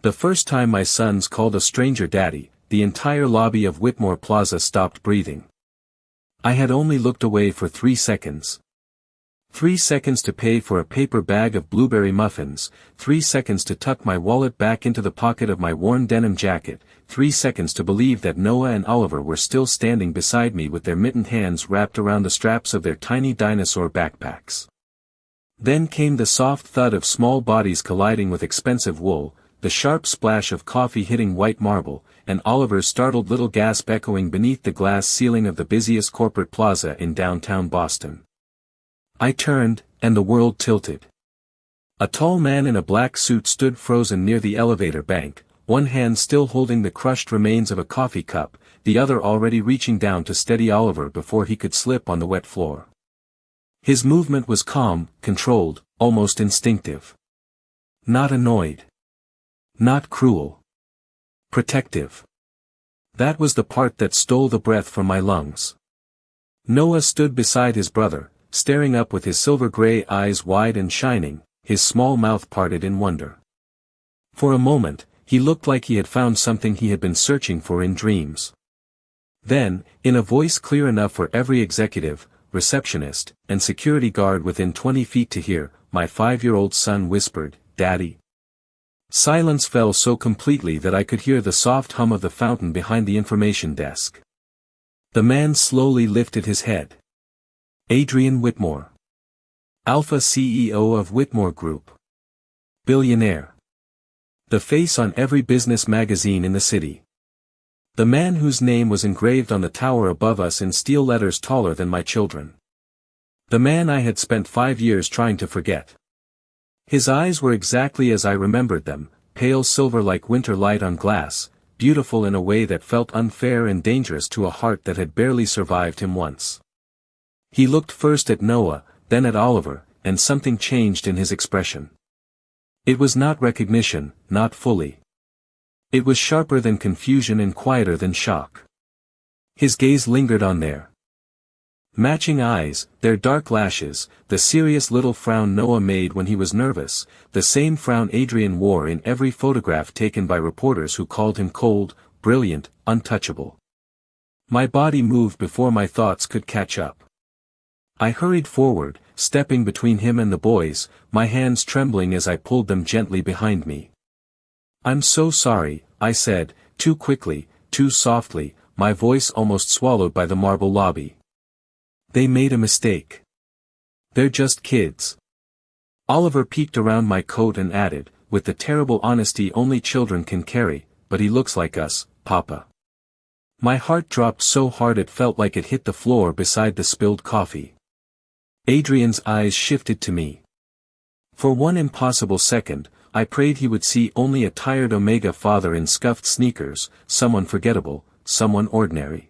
The first time my sons called a stranger daddy, the entire lobby of Whitmore Plaza stopped breathing. I had only looked away for 3 seconds. 3 seconds to pay for a paper bag of blueberry muffins, 3 seconds to tuck my wallet back into the pocket of my worn denim jacket, 3 seconds to believe that Noah and Oliver were still standing beside me with their mittened hands wrapped around the straps of their tiny dinosaur backpacks. Then came the soft thud of small bodies colliding with expensive wool, the sharp splash of coffee hitting white marble, and Oliver's startled little gasp echoing beneath the glass ceiling of the busiest corporate plaza in downtown Boston. I turned, and the world tilted. A tall man in a black suit stood frozen near the elevator bank, one hand still holding the crushed remains of a coffee cup, the other already reaching down to steady Oliver before he could slip on the wet floor. His movement was calm, controlled, almost instinctive. Not annoyed. Not cruel. Protective. That was the part that stole the breath from my lungs. Noah stood beside his brother, staring up with his silver-gray eyes wide and shining, his small mouth parted in wonder. For a moment, he looked like he had found something he had been searching for in dreams. Then, in a voice clear enough for every executive, receptionist, and security guard within 20 feet to hear, my 5-year-old son whispered, "Daddy." Silence fell so completely that I could hear the soft hum of the fountain behind the information desk. The man slowly lifted his head. Adrian Whitmore. Alpha CEO of Whitmore Group. Billionaire. The face on every business magazine in the city. The man whose name was engraved on the tower above us in steel letters taller than my children. The man I had spent 5 years trying to forget. His eyes were exactly as I remembered them, pale silver like winter light on glass, beautiful in a way that felt unfair and dangerous to a heart that had barely survived him once. He looked first at Noah, then at Oliver, and something changed in his expression. It was not recognition, not fully. It was sharper than confusion and quieter than shock. His gaze lingered on their matching eyes, their dark lashes, the serious little frown Noah made when he was nervous, the same frown Adrian wore in every photograph taken by reporters who called him cold, brilliant, untouchable. My body moved before my thoughts could catch up. I hurried forward, stepping between him and the boys, my hands trembling as I pulled them gently behind me. "I'm so sorry," I said, too quickly, too softly, my voice almost swallowed by the marble lobby. "They made a mistake. They're just kids." Oliver peeked around my coat and added, with the terrible honesty only children can carry, "But he looks like us, Papa." My heart dropped so hard it felt like it hit the floor beside the spilled coffee. Adrian's eyes shifted to me. For one impossible second, I prayed he would see only a tired Omega father in scuffed sneakers, someone forgettable, someone ordinary.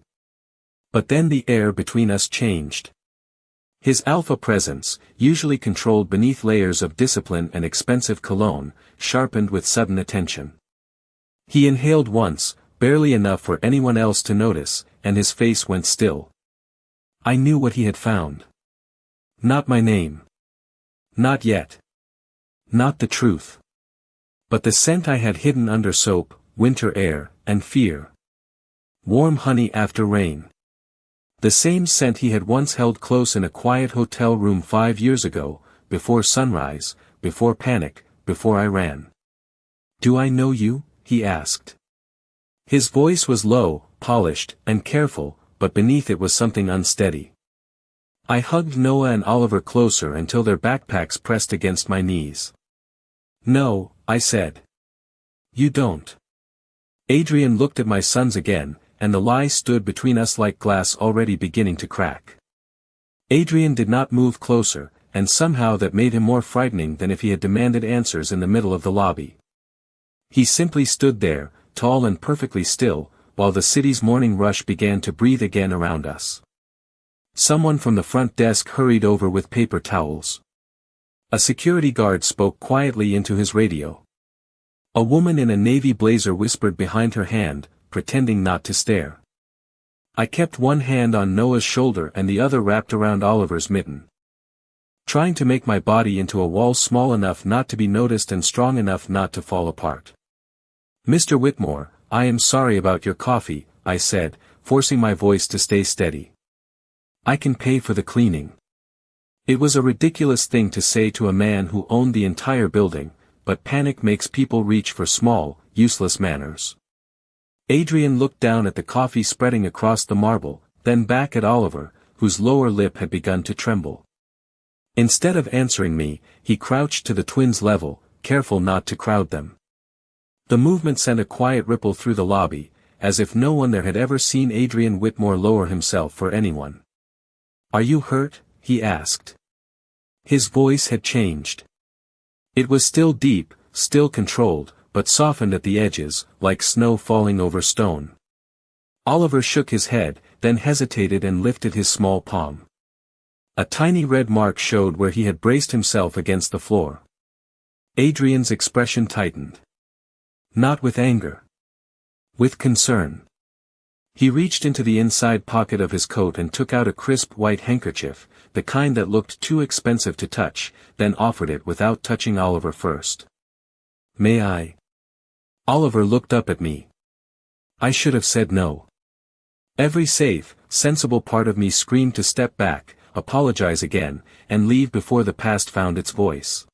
But then the air between us changed. His alpha presence, usually controlled beneath layers of discipline and expensive cologne, sharpened with sudden attention. He inhaled once, barely enough for anyone else to notice, and his face went still. I knew what he had found. Not my name. Not yet. Not the truth. But the scent I had hidden under soap, winter air, and fear. Warm honey after rain. The same scent he had once held close in a quiet hotel room 5 years ago, before sunrise, before panic, before I ran. "Do I know you?" he asked. His voice was low, polished, and careful, but beneath it was something unsteady. I hugged Noah and Oliver closer until their backpacks pressed against my knees. "No," I said. "You don't." Adrian looked at my sons again, and the lie stood between us like glass already beginning to crack. Adrian did not move closer, and somehow that made him more frightening than if he had demanded answers in the middle of the lobby. He simply stood there, tall and perfectly still, while the city's morning rush began to breathe again around us. Someone from the front desk hurried over with paper towels. A security guard spoke quietly into his radio. A woman in a navy blazer whispered behind her hand, pretending not to stare. I kept one hand on Noah's shoulder and the other wrapped around Oliver's mitten. Trying to make my body into a wall small enough not to be noticed and strong enough not to fall apart. Mr. Whitmore, I am sorry about your coffee, I said, forcing my voice to stay steady. I can pay for the cleaning. It was a ridiculous thing to say to a man who owned the entire building, but panic makes people reach for small, useless manners. Adrian looked down at the coffee spreading across the marble, then back at Oliver, whose lower lip had begun to tremble. Instead of answering me, he crouched to the twins' level, careful not to crowd them. The movement sent a quiet ripple through the lobby, as if no one there had ever seen Adrian Whitmore lower himself for anyone. "Are you hurt?" he asked. His voice had changed. It was still deep, still controlled, but softened at the edges, like snow falling over stone. Oliver shook his head, then hesitated and lifted his small palm. A tiny red mark showed where he had braced himself against the floor. Adrian's expression tightened. Not with anger. With concern. He reached into the inside pocket of his coat and took out a crisp white handkerchief, the kind that looked too expensive to touch, then offered it without touching Oliver first. "May I?" Oliver looked up at me. I should have said no. Every safe, sensible part of me screamed to step back, apologize again, and leave before the past found its voice.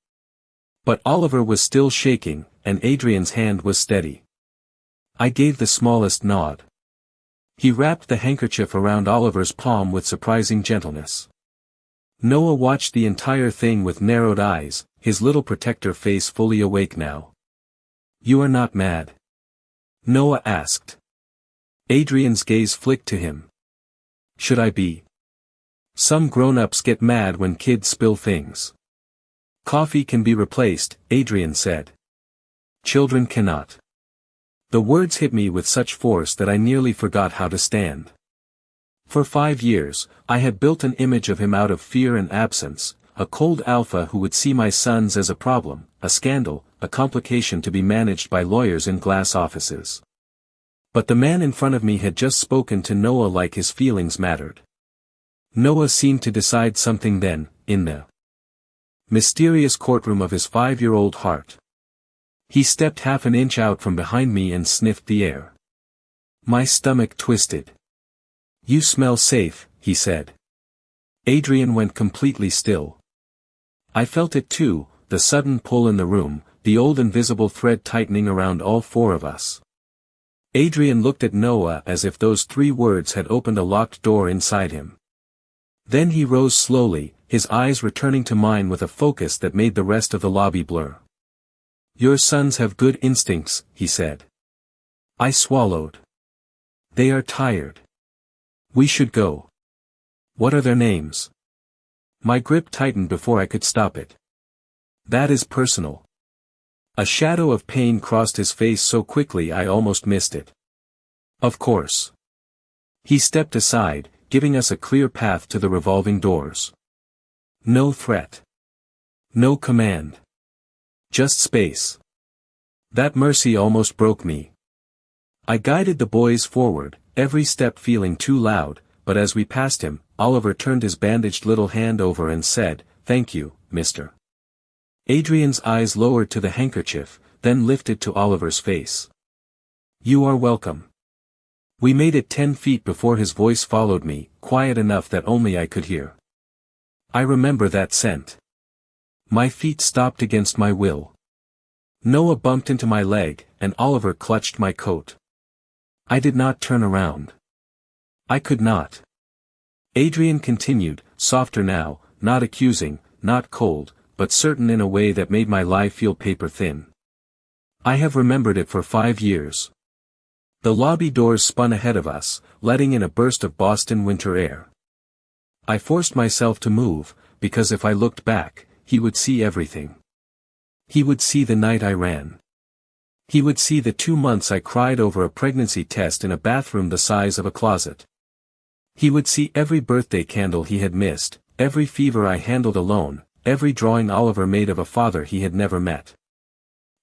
But Oliver was still shaking, and Adrian's hand was steady. I gave the smallest nod. He wrapped the handkerchief around Oliver's palm with surprising gentleness. Noah watched the entire thing with narrowed eyes, his little protector face fully awake now. "You are not mad?" Noah asked. Adrian's gaze flicked to him. "Should I be? Some grown-ups get mad when kids spill things." "Coffee can be replaced," Adrian said. "Children cannot." The words hit me with such force that I nearly forgot how to stand. For 5 years, I had built an image of him out of fear and absence, a cold alpha who would see my sons as a problem, a scandal, a complication to be managed by lawyers in glass offices. But the man in front of me had just spoken to Noah like his feelings mattered. Noah seemed to decide something then, in the mysterious courtroom of his 5-year-old heart. He stepped half an inch out from behind me and sniffed the air. My stomach twisted. "You smell safe," he said. Adrian went completely still. I felt it too, the sudden pull in the room, the old invisible thread tightening around all 4 of us. Adrian looked at Noah as if those 3 words had opened a locked door inside him. Then he rose slowly, his eyes returning to mine with a focus that made the rest of the lobby blur. "Your sons have good instincts," he said. I swallowed. "They are tired. We should go." "What are their names?" My grip tightened before I could stop it. "That is personal." A shadow of pain crossed his face so quickly I almost missed it. "Of course." He stepped aside, giving us a clear path to the revolving doors. No threat. No command. Just space. That mercy almost broke me. I guided the boys forward, every step feeling too loud, but as we passed him, Oliver turned his bandaged little hand over and said, "Thank you, mister." Adrian's eyes lowered to the handkerchief, then lifted to Oliver's face. "You are welcome." We made it 10 feet before his voice followed me, quiet enough that only I could hear. I remember that scent. My feet stopped against my will. Noah bumped into my leg, and Oliver clutched my coat. I did not turn around. I could not. Adrian continued, softer now, not accusing, not cold, but certain in a way that made my lie feel paper thin. I have remembered it for 5 years. The lobby doors spun ahead of us, letting in a burst of Boston winter air. I forced myself to move, because if I looked back, he would see everything. He would see the night I ran. He would see the 2 months I cried over a pregnancy test in a bathroom the size of a closet. He would see every birthday candle he had missed, every fever I handled alone, every drawing Oliver made of a father he had never met.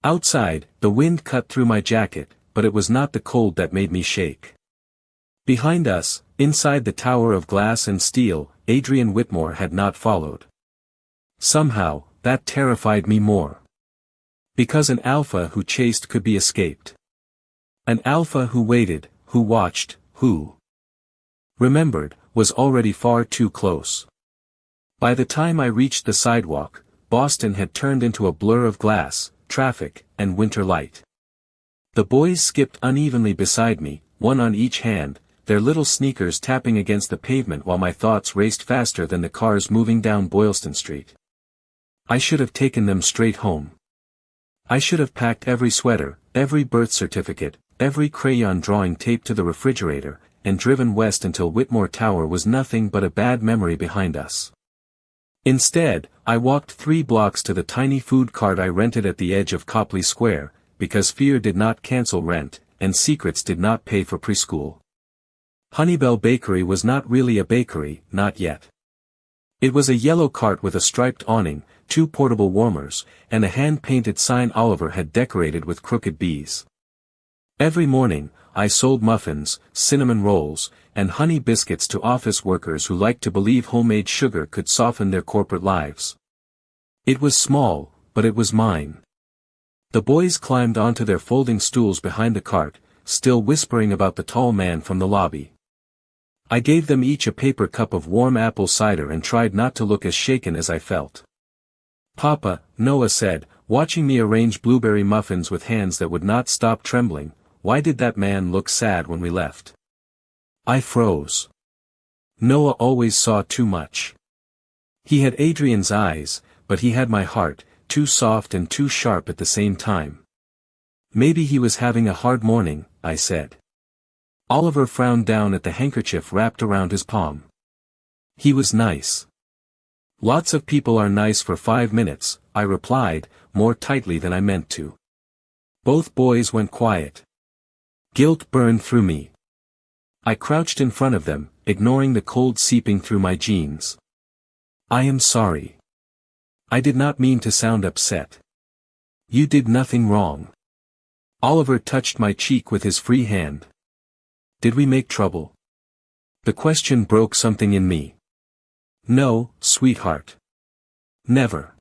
Outside, the wind cut through my jacket, but it was not the cold that made me shake. Behind us, inside the tower of glass and steel, Adrian Whitmore had not followed. Somehow, that terrified me more. Because an alpha who chased could be escaped. An alpha who waited, who watched, who remembered, was already far too close. By the time I reached the sidewalk, Boston had turned into a blur of glass, traffic, and winter light. The boys skipped unevenly beside me, one on each hand, their little sneakers tapping against the pavement while my thoughts raced faster than the cars moving down Boylston Street. I should have taken them straight home. I should have packed every sweater, every birth certificate, every crayon drawing taped to the refrigerator, and driven west until Whitmore Tower was nothing but a bad memory behind us. Instead, I walked 3 blocks to the tiny food cart I rented at the edge of Copley Square, because fear did not cancel rent, and secrets did not pay for preschool. Honeybell Bakery was not really a bakery, not yet. It was a yellow cart with a striped awning, 2 portable warmers, and a hand-painted sign Oliver had decorated with crooked bees. Every morning, I sold muffins, cinnamon rolls, and honey biscuits to office workers who liked to believe homemade sugar could soften their corporate lives. It was small, but it was mine. The boys climbed onto their folding stools behind the cart, still whispering about the tall man from the lobby. I gave them each a paper cup of warm apple cider and tried not to look as shaken as I felt. "Papa," Noah said, watching me arrange blueberry muffins with hands that would not stop trembling, "why did that man look sad when we left?" I froze. Noah always saw too much. He had Adrian's eyes, but he had my heart, too soft and too sharp at the same time. "Maybe he was having a hard morning," I said. Oliver frowned down at the handkerchief wrapped around his palm. "He was nice." "Lots of people are nice for 5 minutes," I replied, more tightly than I meant to. Both boys went quiet. Guilt burned through me. I crouched in front of them, ignoring the cold seeping through my jeans. "I am sorry. I did not mean to sound upset. You did nothing wrong." Oliver touched my cheek with his free hand. "Did we make trouble?" The question broke something in me. "No, sweetheart. Never.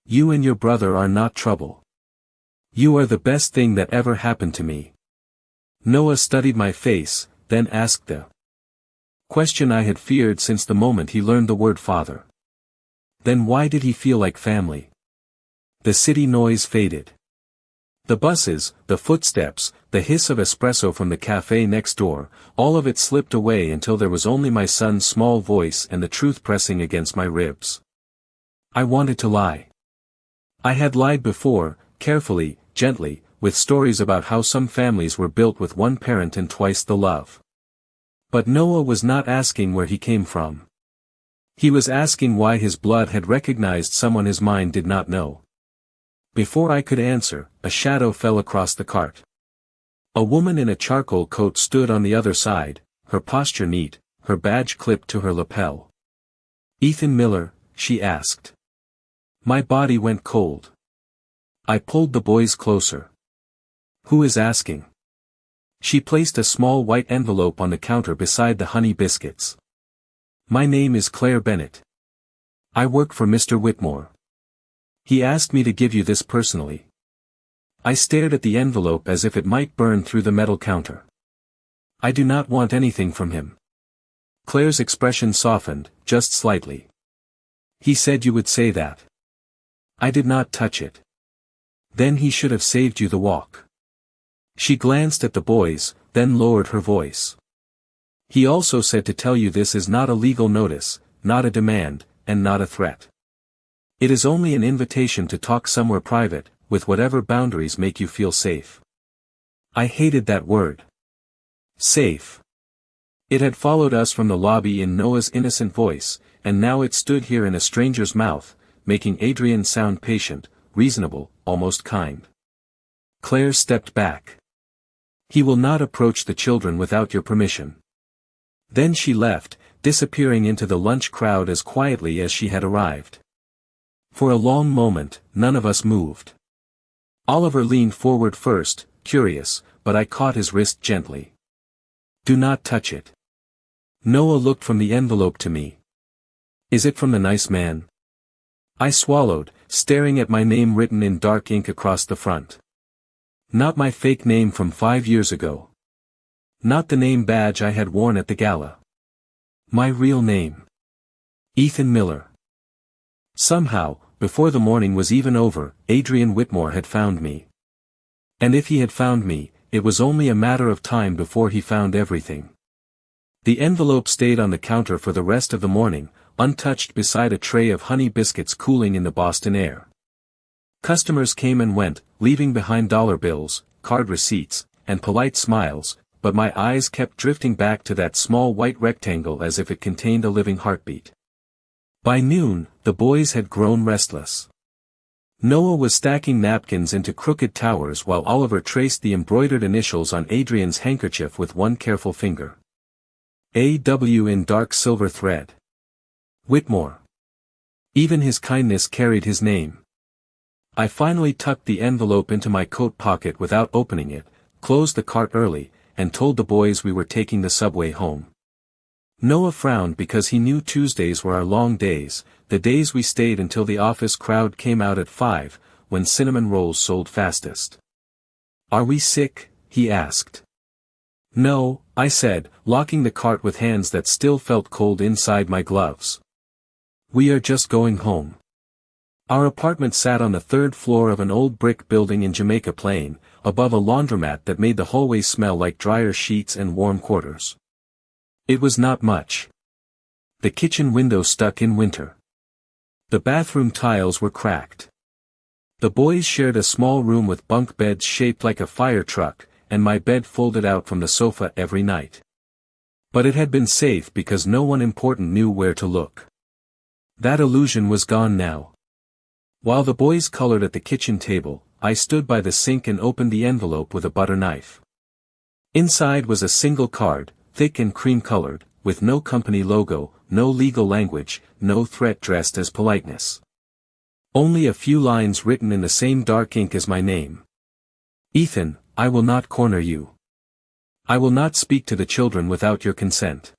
You and your brother are not trouble. You are the best thing that ever happened to me." Noah studied my face, then asked the question I had feared since the moment he learned the word father. "Then why did he feel like family?" The city noise faded. The buses, the footsteps, the hiss of espresso from the cafe next door, all of it slipped away until there was only my son's small voice and the truth pressing against my ribs. I wanted to lie. I had lied before, carefully, gently, with stories about how some families were built with one parent and twice the love. But Noah was not asking where he came from. He was asking why his blood had recognized someone his mind did not know. Before I could answer, a shadow fell across the cart. A woman in a charcoal coat stood on the other side, her posture neat, her badge clipped to her lapel. "Ethan Miller?" she asked. My body went cold. I pulled the boys closer. "Who is asking?" She placed a small white envelope on the counter beside the honey biscuits. "My name is Claire Bennett. I work for Mr. Whitmore. He asked me to give you this personally." I stared at the envelope as if it might burn through the metal counter. "I do not want anything from him." Claire's expression softened, just slightly. "He said you would say that." "I did not touch it." "Then he should have saved you the walk." She glanced at the boys, then lowered her voice. "He also said to tell you this is not a legal notice, not a demand, and not a threat. It is only an invitation to talk somewhere private, with whatever boundaries make you feel safe." I hated that word. Safe. It had followed us from the lobby in Noah's innocent voice, and now it stood here in a stranger's mouth, making Adrian sound patient, reasonable, almost kind. Claire stepped back. "He will not approach the children without your permission." Then she left, disappearing into the lunch crowd as quietly as she had arrived. For a long moment, none of us moved. Oliver leaned forward first, curious, but I caught his wrist gently. "Do not touch it." Noah looked from the envelope to me. "Is it from the nice man?" I swallowed, staring at my name written in dark ink across the front. Not my fake name from 5 years ago. Not the name badge I had worn at the gala. My real name. Ethan Miller. Somehow, before the morning was even over, Adrian Whitmore had found me. And if he had found me, it was only a matter of time before he found everything. The envelope stayed on the counter for the rest of the morning, untouched beside a tray of honey biscuits cooling in the Boston air. Customers came and went, leaving behind dollar bills, card receipts, and polite smiles, but my eyes kept drifting back to that small white rectangle as if it contained a living heartbeat. By noon, the boys had grown restless. Noah was stacking napkins into crooked towers while Oliver traced the embroidered initials on Adrian's handkerchief with one careful finger. A.W. in dark silver thread. Whitmore. Even his kindness carried his name. I finally tucked the envelope into my coat pocket without opening it, closed the cart early, and told the boys we were taking the subway home. Noah frowned because he knew Tuesdays were our long days, the days we stayed until the office crowd came out at 5, when cinnamon rolls sold fastest. "Are we sick?" he asked. "No," I said, locking the cart with hands that still felt cold inside my gloves. "We are just going home." Our apartment sat on the 3rd floor of an old brick building in Jamaica Plain, above a laundromat that made the hallway smell like dryer sheets and warm quarters. It was not much. The kitchen window stuck in winter. The bathroom tiles were cracked. The boys shared a small room with bunk beds shaped like a fire truck, and my bed folded out from the sofa every night. But it had been safe because no one important knew where to look. That illusion was gone now. While the boys colored at the kitchen table, I stood by the sink and opened the envelope with a butter knife. Inside was a single card, thick and cream-colored, with no company logo, no legal language, no threat dressed as politeness. Only a few lines written in the same dark ink as my name. "Ethan, I will not corner you. I will not speak to the children without your consent.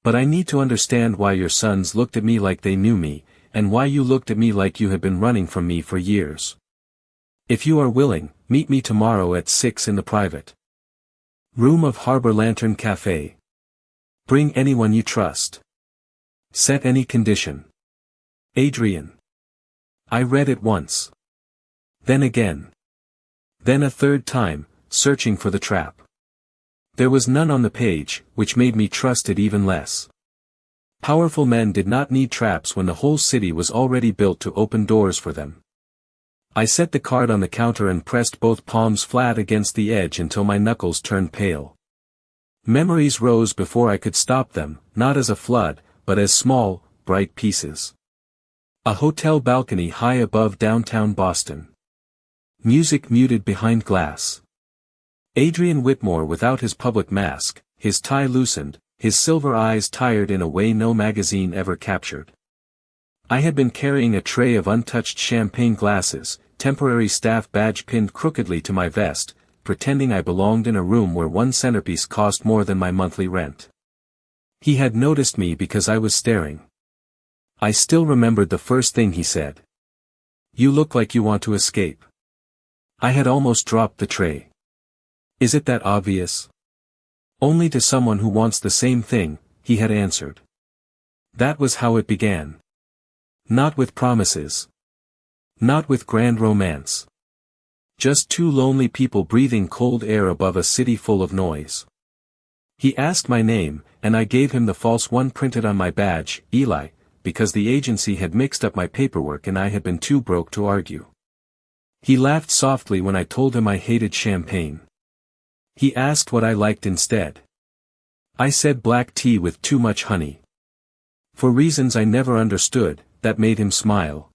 But I need to understand why your sons looked at me like they knew me, and why you looked at me like you had been running from me for years. If you are willing, meet me tomorrow at 6 in the private room of Harbor Lantern Cafe. Bring anyone you trust. Set any condition. Adrian." I read it once. Then again. Then a third time, searching for the trap. There was none on the page, which made me trust it even less. Powerful men did not need traps when the whole city was already built to open doors for them. I set the card on the counter and pressed both palms flat against the edge until my knuckles turned pale. Memories rose before I could stop them, not as a flood, but as small, bright pieces. A hotel balcony high above downtown Boston. Music muted behind glass. Adrian Whitmore without his public mask, his tie loosened, his silver eyes tired in a way no magazine ever captured. I had been carrying a tray of untouched champagne glasses, temporary staff badge pinned crookedly to my vest, pretending I belonged in a room where one centerpiece cost more than my monthly rent. He had noticed me because I was staring. I still remembered the first thing he said. "You look like you want to escape." I had almost dropped the tray. "Is it that obvious?" "Only to someone who wants the same thing," he had answered. That was how it began. Not with promises. Not with grand romance. Just two lonely people breathing cold air above a city full of noise. He asked my name, and I gave him the false one printed on my badge, Eli, because the agency had mixed up my paperwork and I had been too broke to argue. He laughed softly when I told him I hated champagne. He asked what I liked instead. I said black tea with too much honey. For reasons I never understood, that made him smile.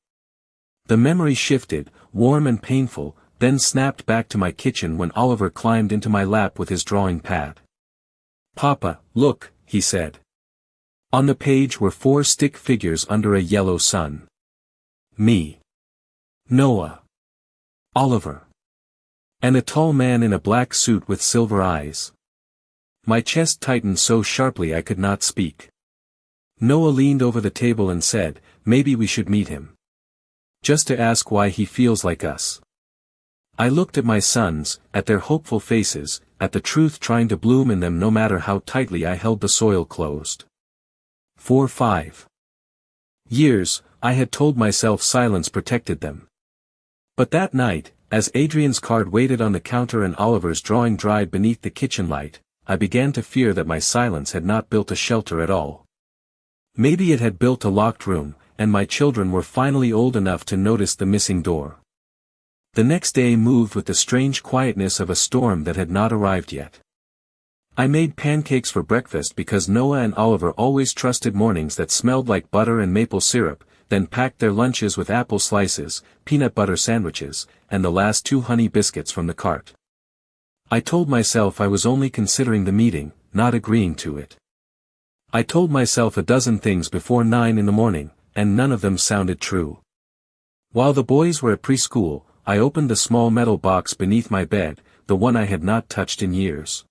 The memory shifted, warm and painful, then snapped back to my kitchen when Oliver climbed into my lap with his drawing pad. "Papa, look," he said. On the page were 4 stick figures under a yellow sun. Me. Noah. Oliver. And a tall man in a black suit with silver eyes. My chest tightened so sharply I could not speak. Noah leaned over the table and said, "Maybe we should meet him. Just to ask why he feels like us." I looked at my sons, at their hopeful faces, at the truth trying to bloom in them no matter how tightly I held the soil closed. For 5 years, I had told myself silence protected them. But that night, as Adrian's card waited on the counter and Oliver's drawing dried beneath the kitchen light, I began to fear that my silence had not built a shelter at all. Maybe it had built a locked room, and my children were finally old enough to notice the missing door. The next day moved with the strange quietness of a storm that had not arrived yet. I made pancakes for breakfast because Noah and Oliver always trusted mornings that smelled like butter and maple syrup, then packed their lunches with apple slices, peanut butter sandwiches, and the last 2 honey biscuits from the cart. I told myself I was only considering the meeting, not agreeing to it. I told myself a dozen things before 9 in the morning, and none of them sounded true. While the boys were at preschool, I opened the small metal box beneath my bed, the one I had not touched in years.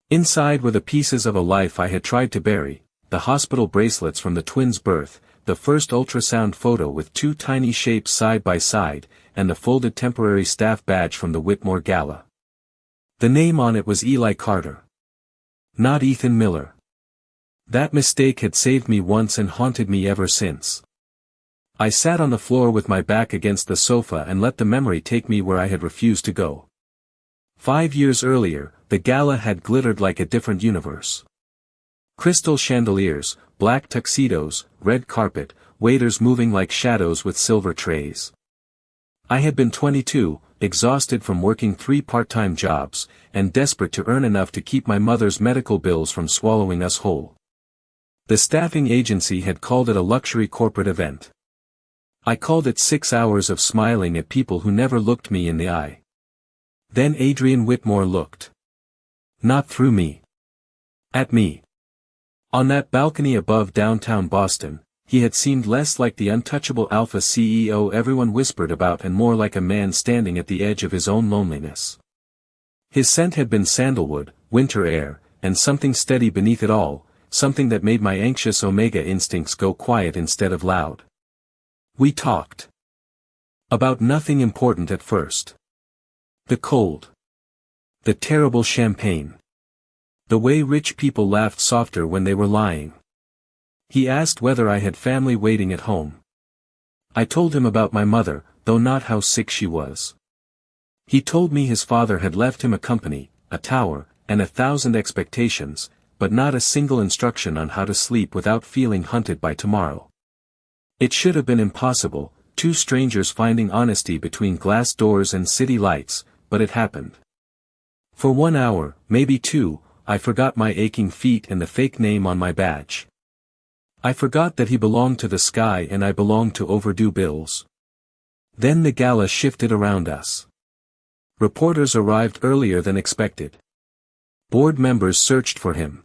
Inside were the pieces of a life I had tried to bury, the hospital bracelets from the twins' birth, the first ultrasound photo with 2 tiny shapes side by side, and the folded temporary staff badge from the Whitmore Gala. The name on it was Eli Carter. Not Ethan Miller. That mistake had saved me once and haunted me ever since. I sat on the floor with my back against the sofa and let the memory take me where I had refused to go. 5 years earlier, the gala had glittered like a different universe. Crystal chandeliers, black tuxedos, red carpet, waiters moving like shadows with silver trays. I had been 22, exhausted from working 3 part-time jobs, and desperate to earn enough to keep my mother's medical bills from swallowing us whole. The staffing agency had called it a luxury corporate event. I called it 6 hours of smiling at people who never looked me in the eye. Then Adrian Whitmore looked. Not through me. At me. On that balcony above downtown Boston, he had seemed less like the untouchable alpha CEO everyone whispered about and more like a man standing at the edge of his own loneliness. His scent had been sandalwood, winter air, and something steady beneath it all, something that made my anxious omega instincts go quiet instead of loud. We talked. About nothing important at first. The cold. The terrible champagne. The way rich people laughed softer when they were lying. He asked whether I had family waiting at home. I told him about my mother, though not how sick she was. He told me his father had left him a company, a tower, and 1,000 expectations, but not a single instruction on how to sleep without feeling hunted by tomorrow. It should have been impossible, 2 strangers finding honesty between glass doors and city lights, but it happened. For 1 hour, maybe 2, I forgot my aching feet and the fake name on my badge. I forgot that he belonged to the sky and I belonged to overdue bills. Then the gala shifted around us. Reporters arrived earlier than expected. Board members searched for him.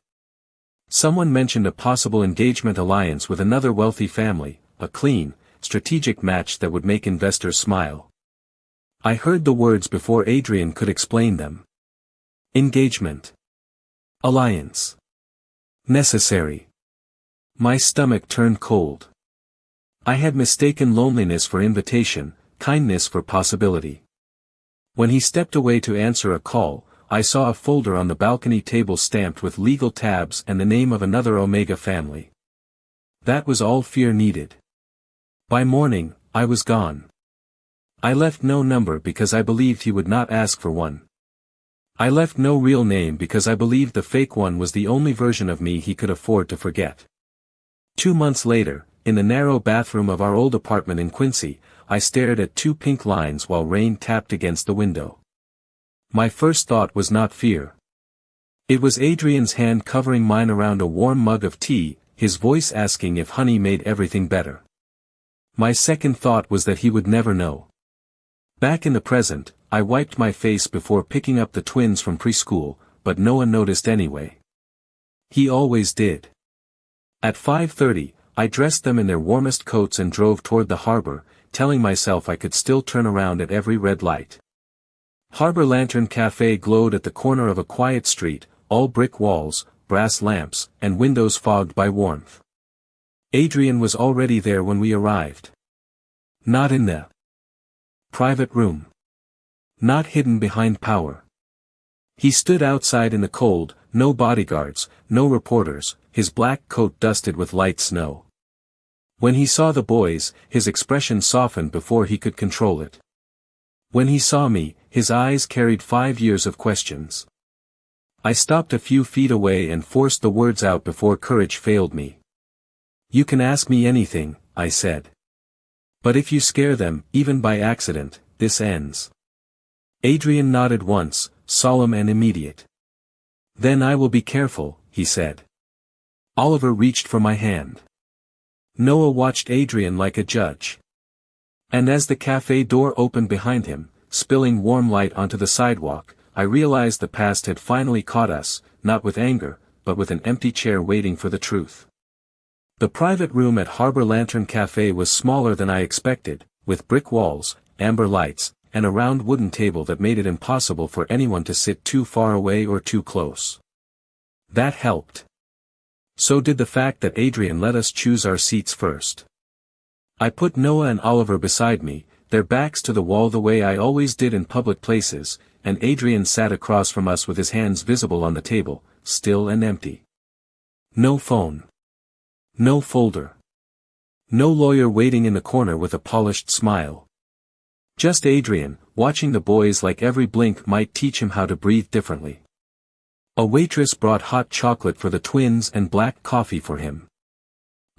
Someone mentioned a possible engagement alliance with another wealthy family, a clean, strategic match that would make investors smile. I heard the words before Adrian could explain them. Engagement. Alliance. Necessary. My stomach turned cold. I had mistaken loneliness for invitation, kindness for possibility. When he stepped away to answer a call, I saw a folder on the balcony table stamped with legal tabs and the name of another Omega family. That was all fear needed. By morning, I was gone. I left no number because I believed he would not ask for one. I left no real name because I believed the fake one was the only version of me he could afford to forget. 2 months later, in the narrow bathroom of our old apartment in Quincy, I stared at 2 pink lines while rain tapped against the window. My first thought was not fear. It was Adrian's hand covering mine around a warm mug of tea, his voice asking if honey made everything better. My second thought was that he would never know. Back in the present, I wiped my face before picking up the twins from preschool, but no one noticed anyway. He always did. At 5:30, I dressed them in their warmest coats and drove toward the harbor, telling myself I could still turn around at every red light. Harbor Lantern Cafe glowed at the corner of a quiet street, all brick walls, brass lamps, and windows fogged by warmth. Adrian was already there when we arrived. Not in the private room. Not hidden behind power. He stood outside in the cold, no bodyguards, no reporters, his black coat dusted with light snow. When he saw the boys, his expression softened before he could control it. When he saw me, his eyes carried 5 years of questions. I stopped a few feet away and forced the words out before courage failed me. "You can ask me anything," I said. "But if you scare them, even by accident, this ends." Adrian nodded once, solemn and immediate. "Then I will be careful," he said. Oliver reached for my hand. Noah watched Adrian like a judge. And as the cafe door opened behind him, spilling warm light onto the sidewalk, I realized the past had finally caught us, not with anger, but with an empty chair waiting for the truth. The private room at Harbor Lantern Cafe was smaller than I expected, with brick walls, amber lights, and a round wooden table that made it impossible for anyone to sit too far away or too close. That helped. So did the fact that Adrian let us choose our seats first. I put Noah and Oliver beside me, their backs to the wall the way I always did in public places, and Adrian sat across from us with his hands visible on the table, still and empty. No phone. No folder. No lawyer waiting in the corner with a polished smile. Just Adrian, watching the boys like every blink might teach him how to breathe differently. A waitress brought hot chocolate for the twins and black coffee for him.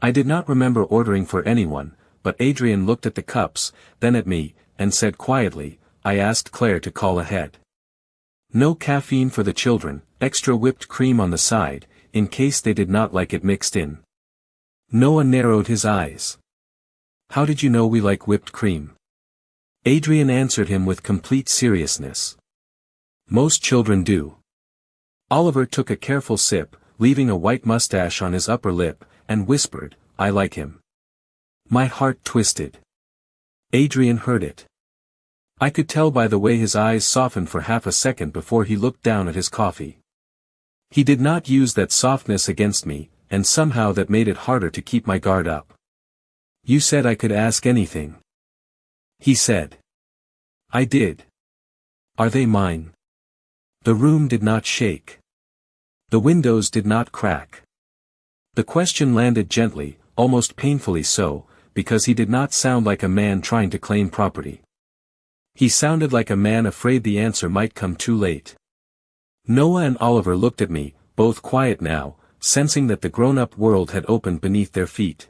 I did not remember ordering for anyone, but Adrian looked at the cups, then at me, and said quietly, "I asked Claire to call ahead. No caffeine for the children, extra whipped cream on the side, in case they did not like it mixed in." Noah narrowed his eyes. "How did you know we like whipped cream?" Adrian answered him with complete seriousness. "Most children do." Oliver took a careful sip, leaving a white mustache on his upper lip, and whispered, "I like him." My heart twisted. Adrian heard it. I could tell by the way his eyes softened for half a second before he looked down at his coffee. He did not use that softness against me, and somehow that made it harder to keep my guard up. "You said I could ask anything," he said. "I did. Are they mine?" The room did not shake. The windows did not crack. The question landed gently, almost painfully so, because he did not sound like a man trying to claim property. He sounded like a man afraid the answer might come too late. Noah and Oliver looked at me, both quiet now, sensing that the grown-up world had opened beneath their feet.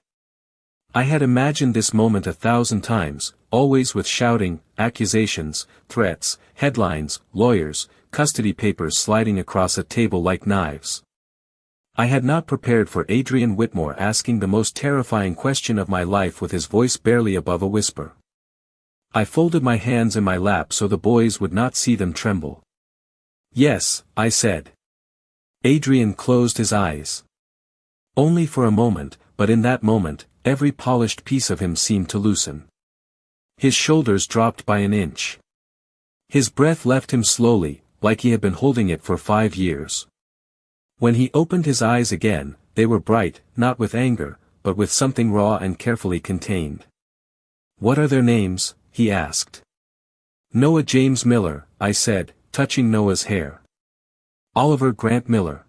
I had imagined this moment 1,000 times, always with shouting, accusations, threats, headlines, lawyers, custody papers sliding across a table like knives. I had not prepared for Adrian Whitmore asking the most terrifying question of my life with his voice barely above a whisper. I folded my hands in my lap so the boys would not see them tremble. "Yes," I said. Adrian closed his eyes. Only for a moment, but in that moment, every polished piece of him seemed to loosen. His shoulders dropped by an inch. His breath left him slowly, like he had been holding it for 5 years. When he opened his eyes again, they were bright, not with anger, but with something raw and carefully contained. "What are their names?" he asked. "Noah James Miller," I said, touching Noah's hair. "Oliver Grant Miller."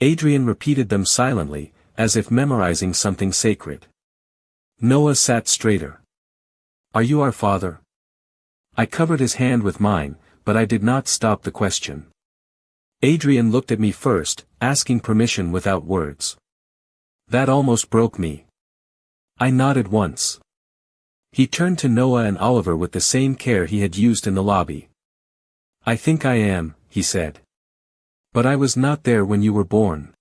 Adrian repeated them silently, as if memorizing something sacred. Noah sat straighter. "Are you our father?" I covered his hand with mine, but I did not stop the question. Adrian looked at me first, asking permission without words. That almost broke me. I nodded once. He turned to Noah and Oliver with the same care he had used in the lobby. "I think I am," he said. "But I was not there when you were born.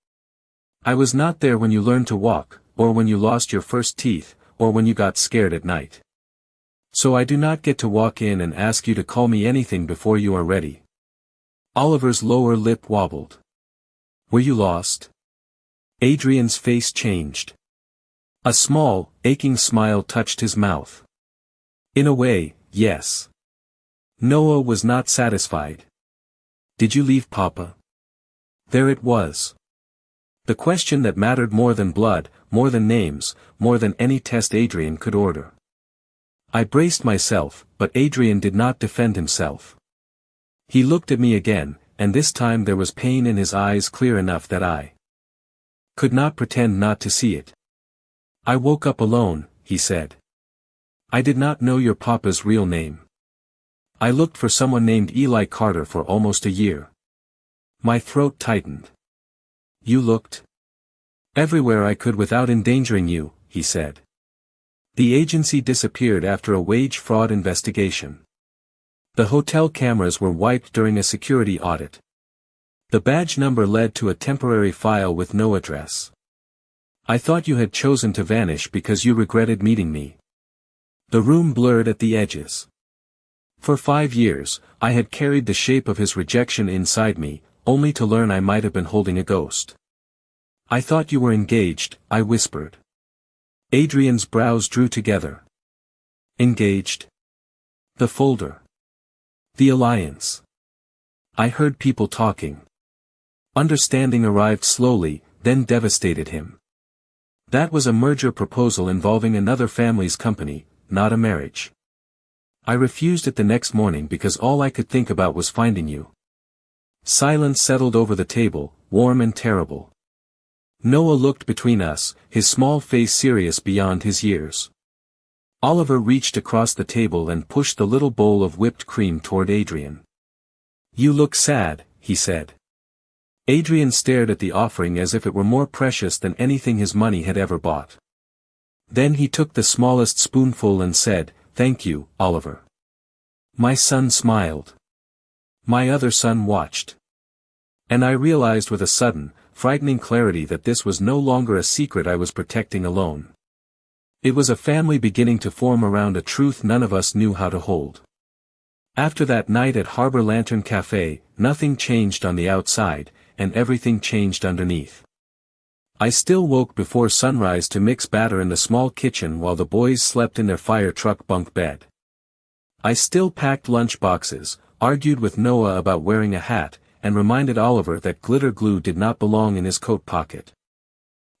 I was not there when you learned to walk, or when you lost your first teeth, or when you got scared at night. So I do not get to walk in and ask you to call me anything before you are ready." Oliver's lower lip wobbled. "Were you lost?" Adrian's face changed. A small, aching smile touched his mouth. "In a way, yes." Noah was not satisfied. "Did you leave Papa?" There it was. The question that mattered more than blood, more than names, more than any test Adrian could order. I braced myself, but Adrian did not defend himself. He looked at me again, and this time there was pain in his eyes clear enough that I could not pretend not to see it. I woke up alone, he said. I did not know your papa's real name. I looked for someone named Eli Carter for almost a year. My throat tightened. You looked everywhere I could without endangering you, he said. The agency disappeared after a wage fraud investigation. The hotel cameras were wiped during a security audit. The badge number led to a temporary file with no address. I thought you had chosen to vanish because you regretted meeting me. The room blurred at the edges. For 5 years, I had carried the shape of his rejection inside me, only to learn I might have been holding a ghost. I thought you were engaged, I whispered. Adrian's brows drew together. Engaged? The folder. The alliance. I heard people talking. Understanding arrived slowly, then devastated him. That was a merger proposal involving another family's company, not a marriage. I refused it the next morning because all I could think about was finding you. Silence settled over the table, warm and terrible. Noah looked between us, his small face serious beyond his years. Oliver reached across the table and pushed the little bowl of whipped cream toward Adrian. You look sad, he said. Adrian stared at the offering as if it were more precious than anything his money had ever bought. Then he took the smallest spoonful and said, Thank you, Oliver. My son smiled. My other son watched. And I realized with a sudden, frightening clarity that this was no longer a secret I was protecting alone. It was a family beginning to form around a truth none of us knew how to hold. After that night at Harbor Lantern Cafe, nothing changed on the outside, and everything changed underneath. I still woke before sunrise to mix batter in the small kitchen while the boys slept in their fire truck bunk bed. I still packed lunch boxes, argued with Noah about wearing a hat, and reminded Oliver that glitter glue did not belong in his coat pocket.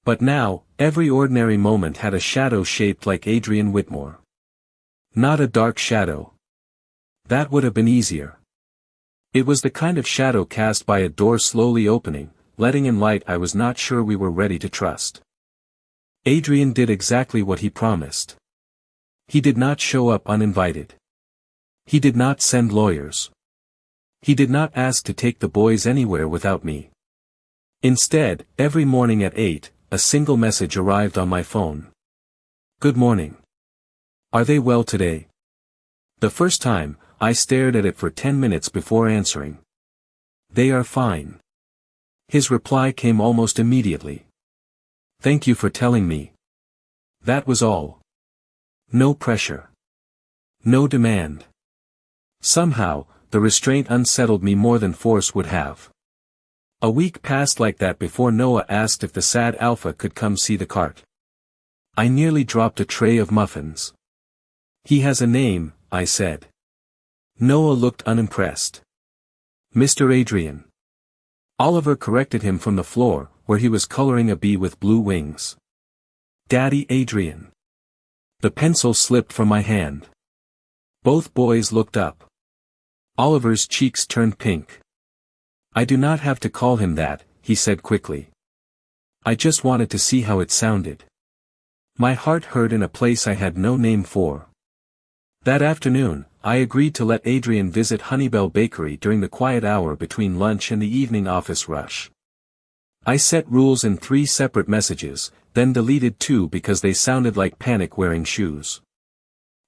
But now, every ordinary moment had a shadow shaped like Adrian Whitmore. Not a dark shadow. That would have been easier. It was the kind of shadow cast by a door slowly opening, letting in light I was not sure we were ready to trust. Adrian did exactly what he promised. He did not show up uninvited. He did not send lawyers. He did not ask to take the boys anywhere without me. Instead, every morning at 8, a single message arrived on my phone. Good morning. Are they well today? The first time, I stared at it for 10 minutes before answering. They are fine. His reply came almost immediately. Thank you for telling me. That was all. No pressure. No demand. Somehow, the restraint unsettled me more than force would have. A week passed like that before Noah asked if the sad alpha could come see the cart. I nearly dropped a tray of muffins. He has a name, I said. Noah looked unimpressed. Mr. Adrian. Oliver corrected him from the floor, where he was coloring a bee with blue wings. Daddy Adrian. The pencil slipped from my hand. Both boys looked up. Oliver's cheeks turned pink. I do not have to call him that, he said quickly. I just wanted to see how it sounded. My heart hurt in a place I had no name for. That afternoon, I agreed to let Adrian visit Honeybell Bakery during the quiet hour between lunch and the evening office rush. I set rules in 3 separate messages, then deleted 2 because they sounded like panic wearing shoes.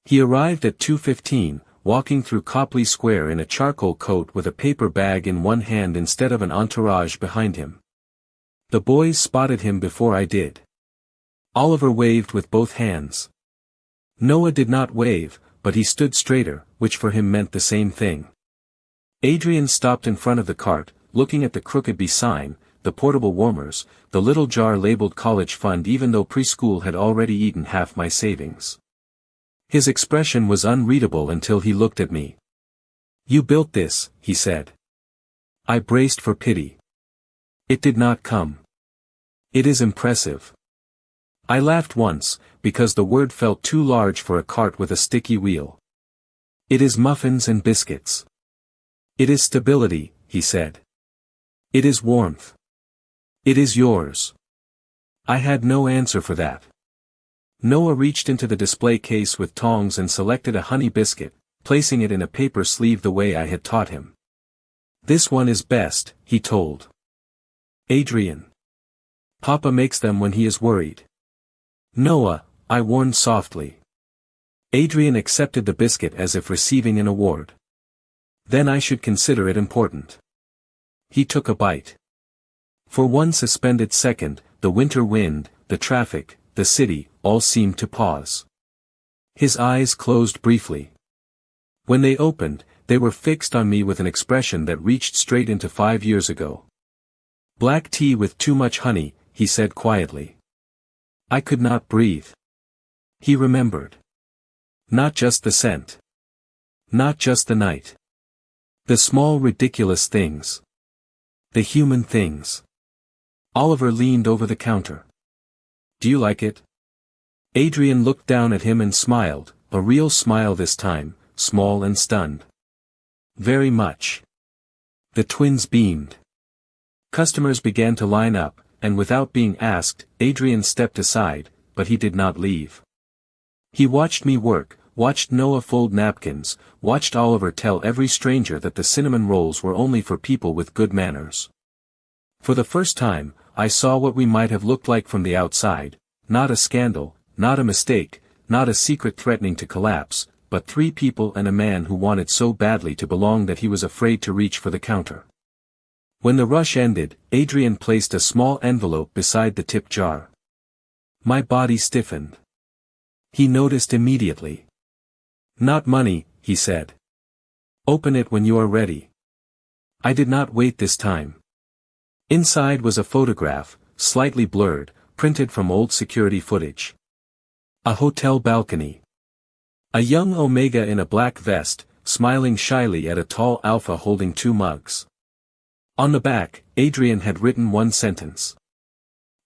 He arrived at 2:15, walking through Copley Square in a charcoal coat with a paper bag in one hand instead of an entourage behind him. The boys spotted him before I did. Oliver waved with both hands. Noah did not wave, but he stood straighter, which for him meant the same thing. Adrian stopped in front of the cart, looking at the crooked bee sign, the portable warmers, the little jar labeled college fund even though preschool had already eaten half my savings. His expression was unreadable until he looked at me. You built this, he said. I braced for pity. It did not come. It is impressive. I laughed once, because the word felt too large for a cart with a sticky wheel. It is muffins and biscuits. It is stability, he said. It is warmth. It is yours. I had no answer for that. Noah reached into the display case with tongs and selected a honey biscuit, placing it in a paper sleeve the way I had taught him. This one is best, he told. Adrian. Papa makes them when he is worried. Noah, I warned softly. Adrian accepted the biscuit as if receiving an award. Then I should consider it important. He took a bite. For one suspended second, the winter wind, the traffic, the city, all seemed to pause. His eyes closed briefly. When they opened, they were fixed on me with an expression that reached straight into 5 years ago. Black tea with too much honey, he said quietly. I could not breathe. He remembered. Not just the scent. Not just the night. The small ridiculous things. The human things. Oliver leaned over the counter. Do you like it? Adrian looked down at him and smiled, a real smile this time, small and stunned. Very much. The twins beamed. Customers began to line up, and without being asked, Adrian stepped aside, but he did not leave. He watched me work, watched Noah fold napkins, watched Oliver tell every stranger that the cinnamon rolls were only for people with good manners. For the first time, I saw what we might have looked like from the outside, not a scandal, not a mistake, not a secret threatening to collapse, but 3 people and a man who wanted so badly to belong that he was afraid to reach for the counter. When the rush ended, Adrian placed a small envelope beside the tip jar. My body stiffened. He noticed immediately. Not money, he said. Open it when you are ready. I did not wait this time. Inside was a photograph, slightly blurred, printed from old security footage. A hotel balcony. A young Omega in a black vest, smiling shyly at a tall Alpha holding 2 mugs. On the back, Adrian had written one sentence.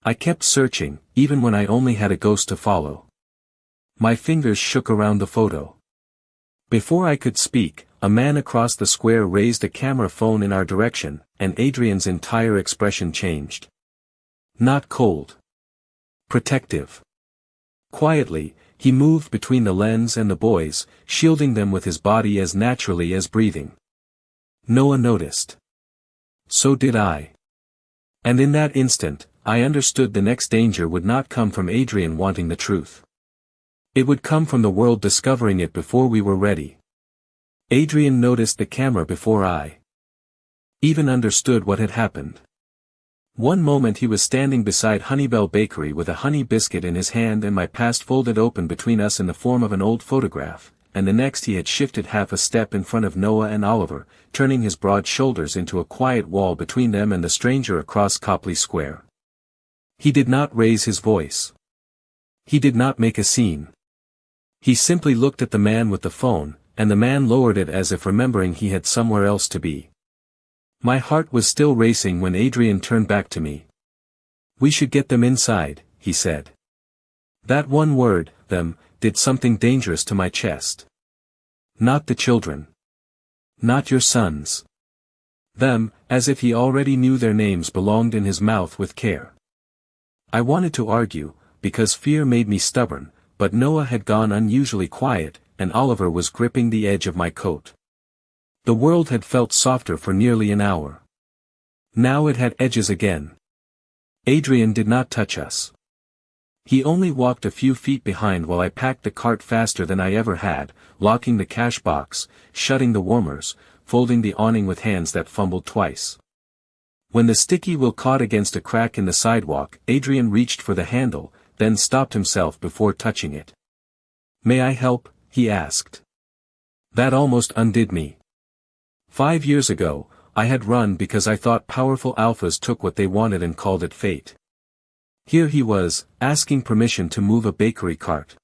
I kept searching, even when I only had a ghost to follow. My fingers shook around the photo. Before I could speak, a man across the square raised a camera phone in our direction, and Adrian's entire expression changed. Not cold. Protective. Quietly, he moved between the lens and the boys, shielding them with his body as naturally as breathing. Noah noticed. So did I. And in that instant, I understood the next danger would not come from Adrian wanting the truth. It would come from the world discovering it before we were ready. Adrian noticed the camera before I even understood what had happened. One moment he was standing beside Honeybell Bakery with a honey biscuit in his hand and my past folded open between us in the form of an old photograph, and the next he had shifted half a step in front of Noah and Oliver, turning his broad shoulders into a quiet wall between them and the stranger across Copley Square. He did not raise his voice. He did not make a scene. He simply looked at the man with the phone, and the man lowered it as if remembering he had somewhere else to be. My heart was still racing when Adrian turned back to me. We should get them inside, he said. That one word, them, did something dangerous to my chest. Not the children. Not your sons. Them, as if he already knew their names, belonged in his mouth with care. I wanted to argue, because fear made me stubborn, but Noah had gone unusually quiet, and Oliver was gripping the edge of my coat. The world had felt softer for nearly an hour. Now it had edges again. Adrian did not touch us. He only walked a few feet behind while I packed the cart faster than I ever had, locking the cash box, shutting the warmers, folding the awning with hands that fumbled twice. When the sticky wheel caught against a crack in the sidewalk, Adrian reached for the handle, then stopped himself before touching it. May I help? He asked. That almost undid me. 5 years ago, I had run because I thought powerful alphas took what they wanted and called it fate. Here he was, asking permission to move a bakery cart.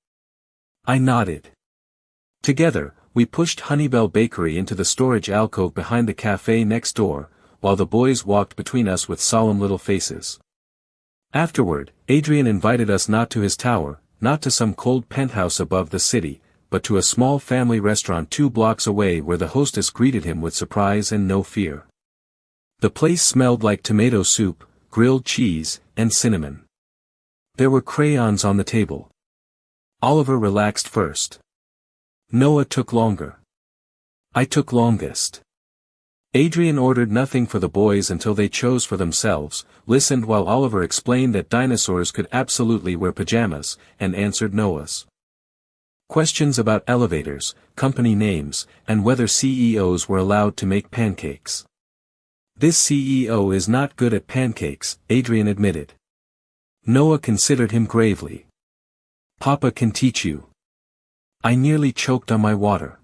I nodded. Together, we pushed Honeybell Bakery into the storage alcove behind the cafe next door, while the boys walked between us with solemn little faces. Afterward, Adrian invited us not to his tower, not to some cold penthouse above the city, but to a small family restaurant 2 blocks away where the hostess greeted him with surprise and no fear. The place smelled like tomato soup, grilled cheese, and cinnamon. There were crayons on the table. Oliver relaxed first. Noah took longer. I took longest. Adrian ordered nothing for the boys until they chose for themselves, listened while Oliver explained that dinosaurs could absolutely wear pajamas, and answered Noah's questions about elevators, company names, and whether CEOs were allowed to make pancakes. This CEO is not good at pancakes, Adrian admitted. Noah considered him gravely. Papa can teach you. I nearly choked on my water.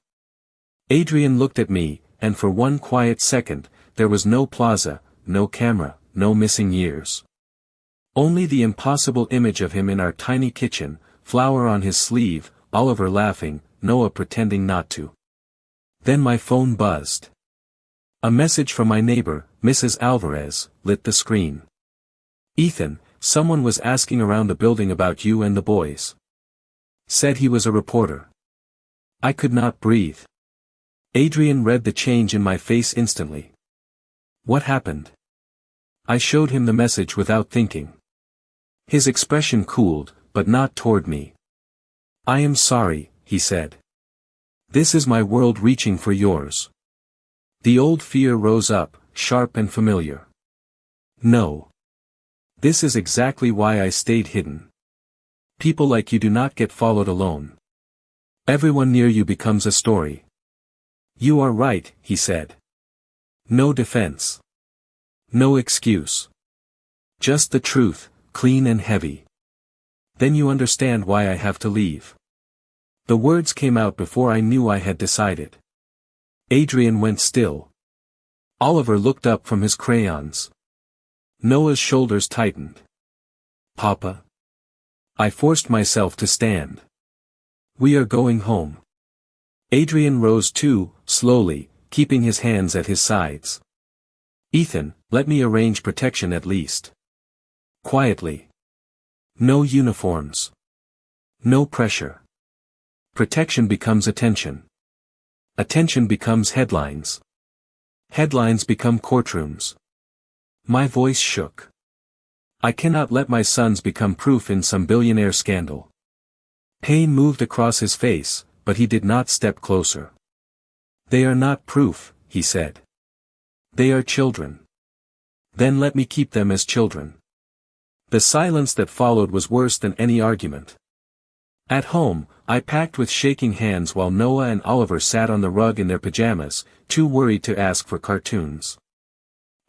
Adrian looked at me, and for one quiet second, there was no plaza, no camera, no missing years. Only the impossible image of him in our tiny kitchen, flour on his sleeve, Oliver laughing, Noah pretending not to. Then my phone buzzed. A message from my neighbor, Mrs. Alvarez, lit the screen. Ethan, someone was asking around the building about you and the boys. Said he was a reporter. I could not breathe. Adrian read the change in my face instantly. What happened? I showed him the message without thinking. His expression cooled, but not toward me. I am sorry, he said. This is my world reaching for yours. The old fear rose up, sharp and familiar. No. This is exactly why I stayed hidden. People like you do not get followed alone. Everyone near you becomes a story. You are right, he said. No defense. No excuse. Just the truth, clean and heavy. Then you understand why I have to leave. The words came out before I knew I had decided. Adrian went still. Oliver looked up from his crayons. Noah's shoulders tightened. Papa. I forced myself to stand. We are going home. Adrian rose too, slowly, keeping his hands at his sides. Ethan, let me arrange protection at least. Quietly. No uniforms. No pressure. Protection becomes attention. Attention becomes headlines. Headlines become courtrooms. My voice shook. I cannot let my sons become proof in some billionaire scandal. Pain moved across his face, but he did not step closer. They are not proof, he said. They are children. Then let me keep them as children. The silence that followed was worse than any argument. At home, I packed with shaking hands while Noah and Oliver sat on the rug in their pajamas, too worried to ask for cartoons.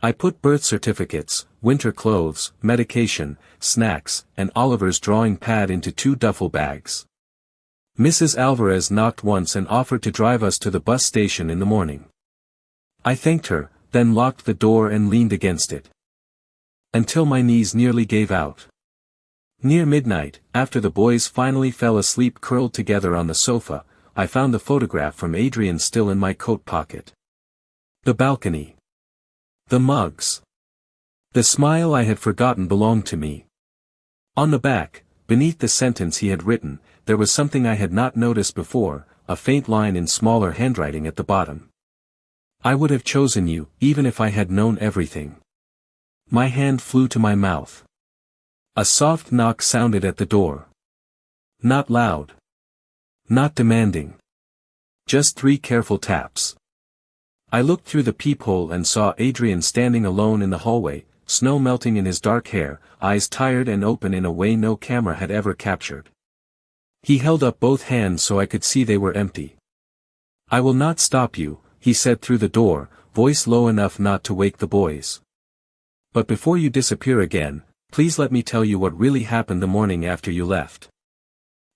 I put birth certificates, winter clothes, medication, snacks, and Oliver's drawing pad into 2 duffel bags. Mrs. Alvarez knocked once and offered to drive us to the bus station in the morning. I thanked her, then locked the door and leaned against it. Until my knees nearly gave out. Near midnight, after the boys finally fell asleep curled together on the sofa, I found the photograph from Adrian still in my coat pocket. The balcony. The mugs. The smile I had forgotten belonged to me. On the back, beneath the sentence he had written, there was something I had not noticed before, a faint line in smaller handwriting at the bottom. I would have chosen you, even if I had known everything. My hand flew to my mouth. A soft knock sounded at the door. Not loud. Not demanding. Just 3 careful taps. I looked through the peephole and saw Adrian standing alone in the hallway, snow melting in his dark hair, eyes tired and open in a way no camera had ever captured. He held up both hands so I could see they were empty. I will not stop you, he said through the door, voice low enough not to wake the boys. But before you disappear again, please let me tell you what really happened the morning after you left.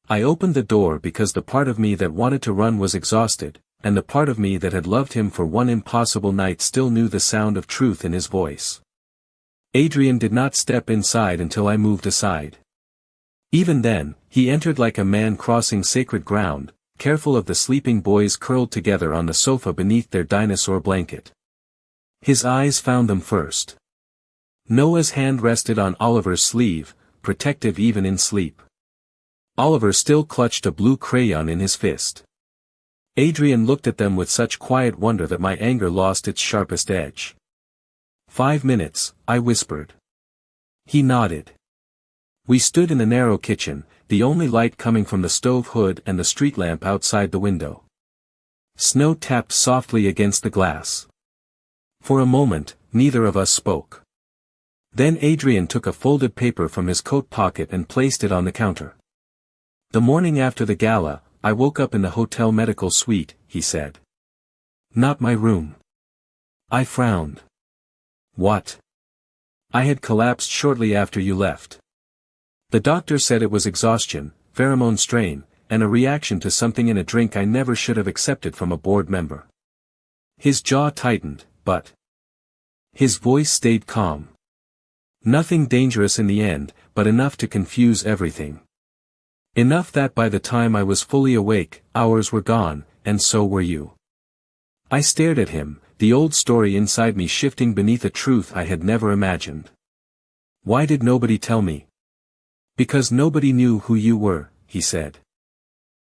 I opened the door because the part of me that wanted to run was exhausted, and the part of me that had loved him for one impossible night still knew the sound of truth in his voice. Adrian did not step inside until I moved aside. Even then, he entered like a man crossing sacred ground, careful of the sleeping boys curled together on the sofa beneath their dinosaur blanket. His eyes found them first. Noah's hand rested on Oliver's sleeve, protective even in sleep. Oliver still clutched a blue crayon in his fist. Adrian looked at them with such quiet wonder that my anger lost its sharpest edge. 5 minutes, I whispered. He nodded. We stood in the narrow kitchen, the only light coming from the stove hood and the street lamp outside the window. Snow tapped softly against the glass. For a moment, neither of us spoke. Then Adrian took a folded paper from his coat pocket and placed it on the counter. The morning after the gala, I woke up in the hotel medical suite, he said. Not my room. I frowned. What? I had collapsed shortly after you left. The doctor said it was exhaustion, pheromone strain, and a reaction to something in a drink I never should have accepted from a board member. His jaw tightened, but his voice stayed calm. Nothing dangerous in the end, but enough to confuse everything. Enough that by the time I was fully awake, hours were gone, and so were you. I stared at him, the old story inside me shifting beneath a truth I had never imagined. Why did nobody tell me? Because nobody knew who you were, he said.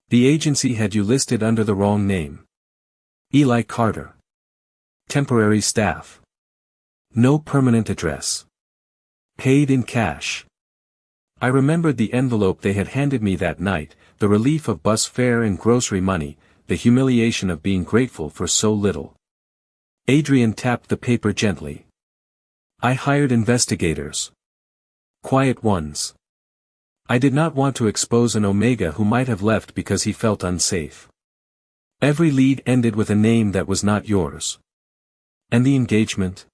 The agency had you listed under the wrong name. Eli Carter. Temporary staff. No permanent address. Paid in cash. I remembered the envelope they had handed me that night, the relief of bus fare and grocery money, the humiliation of being grateful for so little. Adrian tapped the paper gently. I hired investigators. Quiet ones. I did not want to expose an Omega who might have left because he felt unsafe. Every lead ended with a name that was not yours. And the engagement?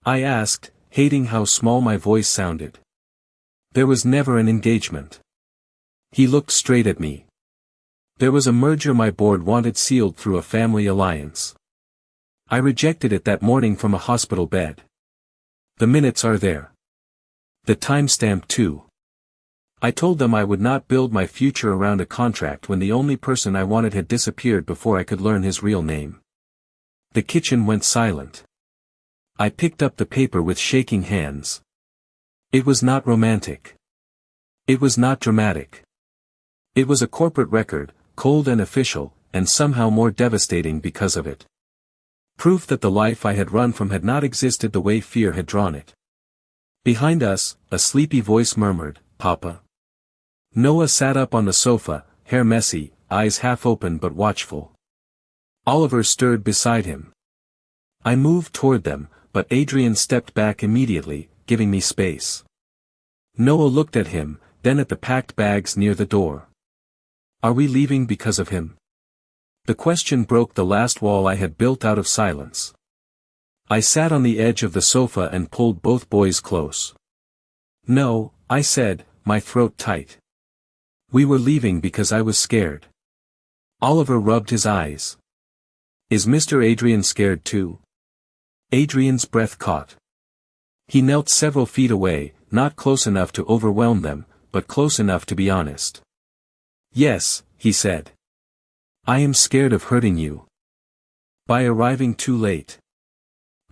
I asked, hating how small my voice sounded. There was never an engagement. He looked straight at me. There was a merger my board wanted sealed through a family alliance. I rejected it that morning from a hospital bed. The minutes are there. The timestamp too. I told them I would not build my future around a contract when the only person I wanted had disappeared before I could learn his real name. The kitchen went silent. I picked up the paper with shaking hands. It was not romantic. It was not dramatic. It was a corporate record, cold and official, and somehow more devastating because of it. Proof that the life I had run from had not existed the way fear had drawn it. Behind us, a sleepy voice murmured, "Papa." Noah sat up on the sofa, hair messy, eyes half open but watchful. Oliver stirred beside him. I moved toward them, but Adrian stepped back immediately, giving me space. Noah looked at him, then at the packed bags near the door. Are we leaving because of him? The question broke the last wall I had built out of silence. I sat on the edge of the sofa and pulled both boys close. No, I said, my throat tight. We were leaving because I was scared. Oliver rubbed his eyes. Is Mr. Adrian scared too? Adrian's breath caught. He knelt several feet away, not close enough to overwhelm them, but close enough to be honest. Yes, he said. I am scared of hurting you. By arriving too late.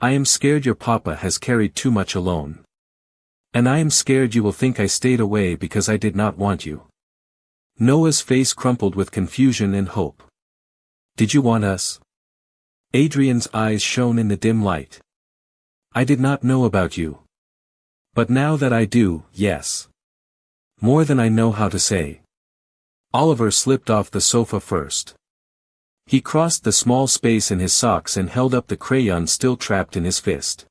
I am scared your papa has carried too much alone. And I am scared you will think I stayed away because I did not want you. Noah's face crumpled with confusion and hope. Did you want us? Adrian's eyes shone in the dim light. I did not know about you. But now that I do, yes. More than I know how to say. Oliver slipped off the sofa first. He crossed the small space in his socks and held up the crayon still trapped in his fist.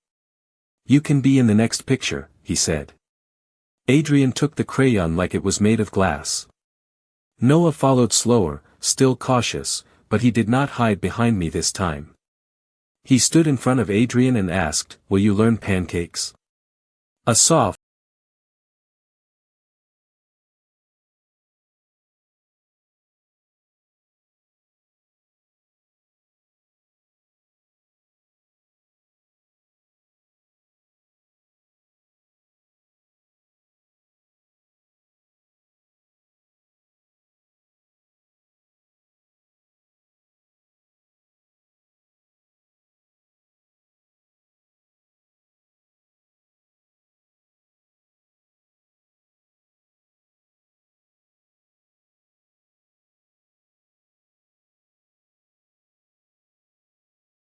You can be in the next picture, he said. Adrian took the crayon like it was made of glass. Noah followed slower, still cautious, but he did not hide behind me this time. He stood in front of Adrian and asked, will you learn pancakes? A soft,